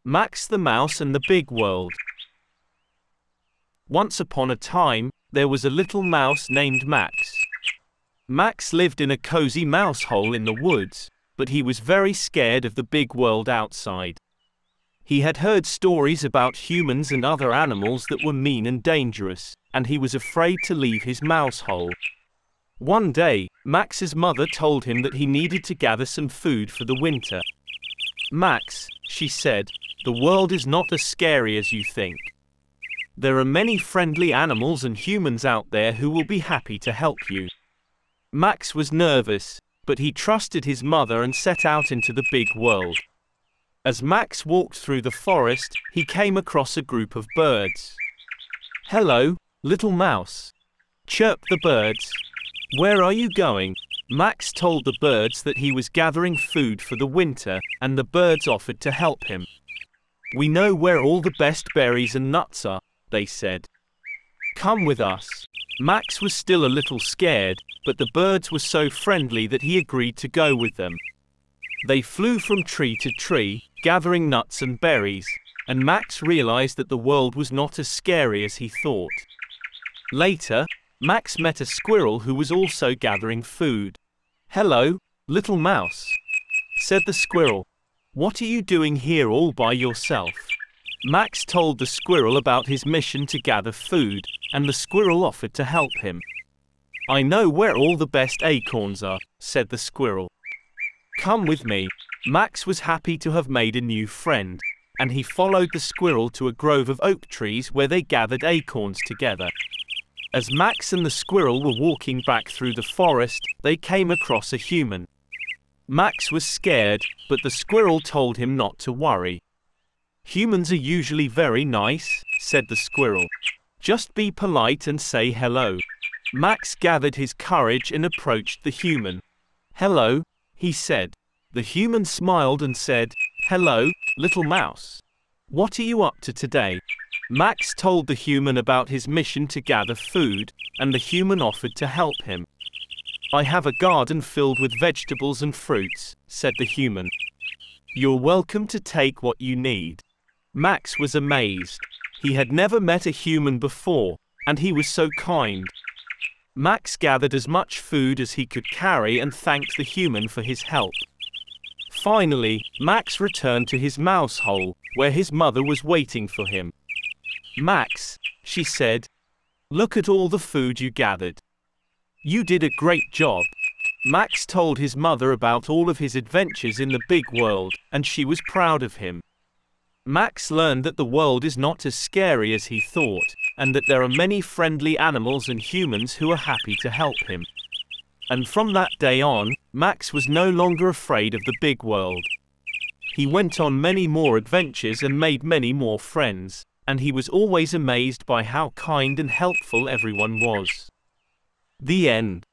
Max the Mouse and the Big World. Once upon a time, there was a little mouse named Max. Max lived in a cozy mouse hole in the woods, but he was very scared of the big world outside. He had heard stories about humans and other animals that were mean and dangerous, and he was afraid to leave his mouse hole. One day, Max's mother told him that he needed to gather some food for the winter. "Max," she said, "the world is not as scary as you think. There are many friendly animals and humans out there who will be happy to help you." Max was nervous, but he trusted his mother and set out into the big world. As Max walked through the forest, he came across a group of birds. "Hello, little mouse," chirped the birds. "Where are you going?" Max told the birds that he was gathering food for the winter, and the birds offered to help him. "We know where all the best berries and nuts are," they said. "Come with us." Max was still a little scared, but the birds were so friendly that he agreed to go with them. They flew from tree to tree, gathering nuts and berries, and Max realized that the world was not as scary as he thought. Later, Max met a squirrel who was also gathering food. "Hello, little mouse," said the squirrel. "What are you doing here all by yourself?" Max told the squirrel about his mission to gather food, and the squirrel offered to help him. "I know where all the best acorns are," said the squirrel. "Come with me." Max was happy to have made a new friend, and he followed the squirrel to a grove of oak trees where they gathered acorns together. As Max and the squirrel were walking back through the forest, they came across a human. Max was scared, but the squirrel told him not to worry. "Humans are usually very nice," said the squirrel. "Just be polite and say hello." Max gathered his courage and approached the human. "Hello," he said. The human smiled and said, "Hello, little mouse. What are you up to today?" Max told the human about his mission to gather food, and the human offered to help him. "I have a garden filled with vegetables and fruits," said the human. "You're welcome to take what you need." Max was amazed. He had never met a human before, and he was so kind. Max gathered as much food as he could carry and thanked the human for his help. Finally, Max returned to his mouse hole, where his mother was waiting for him. "Max," she said, "look at all the food you gathered. You did a great job." Max told his mother about all of his adventures in the big world, and she was proud of him. Max learned that the world is not as scary as he thought, and that there are many friendly animals and humans who are happy to help him. And from that day on, Max was no longer afraid of the big world. He went on many more adventures and made many more friends, and he was always amazed by how kind and helpful everyone was. The end.